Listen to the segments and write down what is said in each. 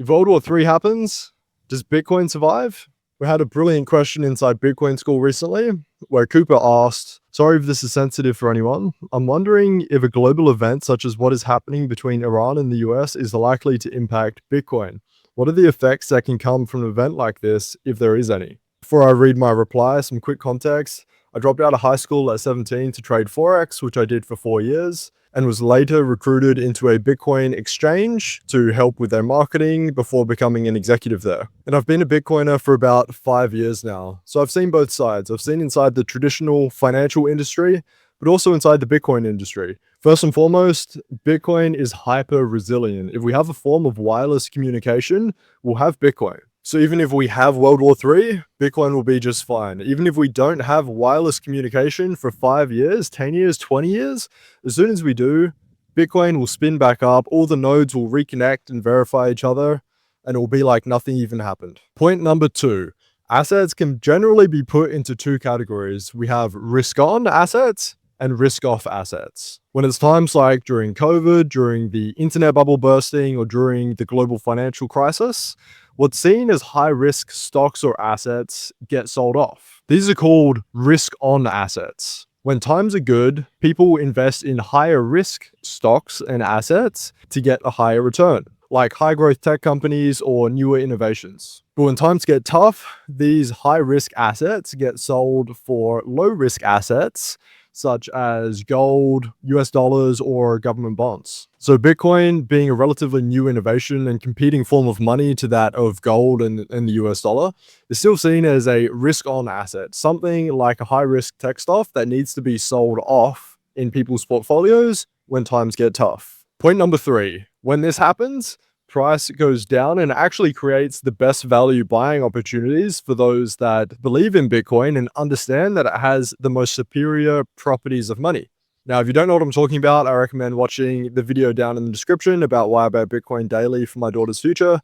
If World War III happens, does Bitcoin survive? We had a brilliant question inside Bitcoin School recently where Cooper asked, sorry if this is sensitive for anyone, I'm wondering if a global event such as what is happening between Iran and the US is likely to impact Bitcoin. What are the effects that can come from an event like this, if there is any? Before I read my reply, some quick context. I dropped out of high school at 17 to trade Forex, which I did for 4 years, and was later recruited into a Bitcoin exchange to help with their marketing before becoming an executive there. And I've been a Bitcoiner for about 5 years now. So I've seen both sides. I've seen inside the traditional financial industry, but also inside the Bitcoin industry. First and foremost, Bitcoin is hyper resilient. If we have a form of wireless communication, we'll have Bitcoin. So even if we have World War III, Bitcoin will be just fine. Even if we don't have wireless communication for 5 years, 10 years, 20 years, as soon as we do, Bitcoin will spin back up, all the nodes will reconnect and verify each other, and it will be like nothing even happened. Point number 2, assets can generally be put into 2 categories. We have risk-on assets and risk-off assets. When it's times like during COVID, during the internet bubble bursting, or during the global financial crisis, what's seen as high-risk stocks or assets get sold off. These are called risk-on assets. When times are good, people invest in higher-risk stocks and assets to get a higher return, like high-growth tech companies or newer innovations. But when times get tough, these high-risk assets get sold for low-risk assets, such as gold, US dollars, or government bonds. So Bitcoin, being a relatively new innovation and competing form of money to that of gold and the US dollar, is still seen as a risk-on asset, something like a high-risk tech stock that needs to be sold off in people's portfolios when times get tough. Point number 3, when this happens, price goes down and actually creates the best value buying opportunities for those that believe in Bitcoin and understand that it has the most superior properties of money. Now, if you don't know what I'm talking about, I recommend watching the video down in the description about why I buy Bitcoin daily for my daughter's future.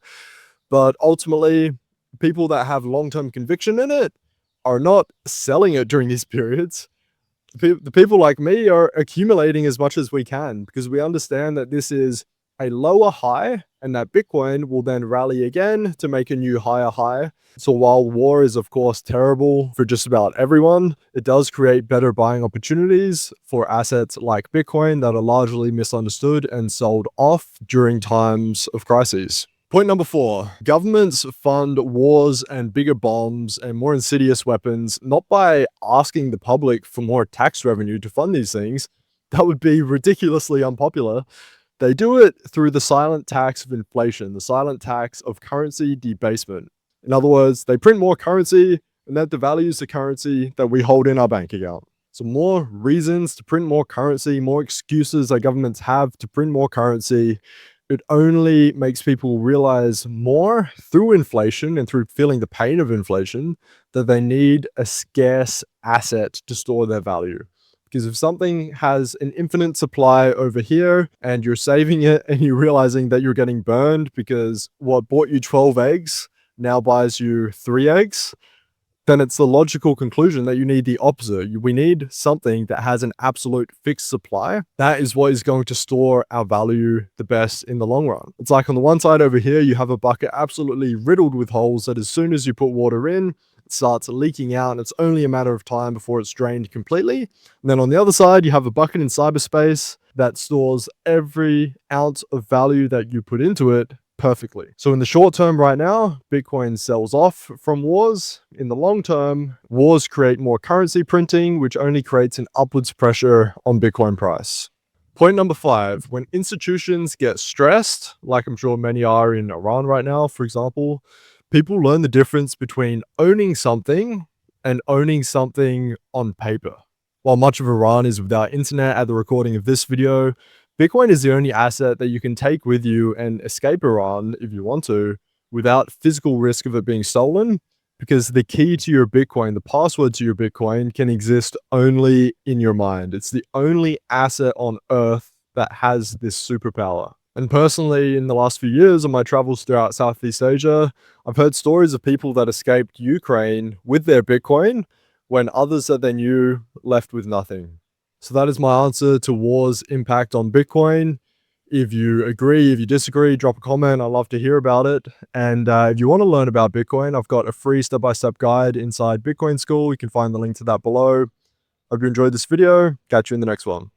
But ultimately, people that have long-term conviction in it are not selling it during these periods. The people like me are accumulating as much as we can because we understand that this is a lower high and that Bitcoin will then rally again to make a new higher high. So while war is of course terrible for just about everyone, it does create better buying opportunities for assets like Bitcoin that are largely misunderstood and sold off during times of crises. Point number 4, governments fund wars and bigger bombs and more insidious weapons, not by asking the public for more tax revenue to fund these things. That would be ridiculously unpopular. They do it through the silent tax of inflation, the silent tax of currency debasement. In other words, they print more currency and that devalues the currency that we hold in our bank account. So more reasons to print more currency, more excuses that governments have to print more currency. It only makes people realize more through inflation and through feeling the pain of inflation that they need a scarce asset to store their value. Because if something has an infinite supply over here and you're saving it and you're realizing that you're getting burned because what bought you 12 eggs now buys you 3 eggs, then it's the logical conclusion that you need the opposite. We need something that has an absolute fixed supply. That is what is going to store our value the best in the long run. It's like on the one side over here, you have a bucket absolutely riddled with holes that as soon as you put water in, starts leaking out and it's only a matter of time before it's drained completely. And then on the other side, you have a bucket in cyberspace that stores every ounce of value that you put into it perfectly. So in the short term right now, Bitcoin sells off from wars. In the long term, wars create more currency printing, which only creates an upwards pressure on Bitcoin price. Point number 5, when institutions get stressed, like I'm sure many are in Iran right now, for example, people learn the difference between owning something and owning something on paper. While much of Iran is without internet at the recording of this video, Bitcoin is the only asset that you can take with you and escape Iran if you want to, without physical risk of it being stolen, because the key to your Bitcoin, the password to your Bitcoin, can exist only in your mind. It's the only asset on earth that has this superpower. And personally, in the last few years on my travels throughout Southeast Asia, I've heard stories of people that escaped Ukraine with their Bitcoin when others that they knew left with nothing. So that is my answer to war's impact on Bitcoin. If you agree, if you disagree, drop a comment. I'd love to hear about it. And if you want to learn about Bitcoin, I've got a free step-by-step guide inside Bitcoin School. You can find the link to that below. Hope you enjoyed this video. Catch you in the next one.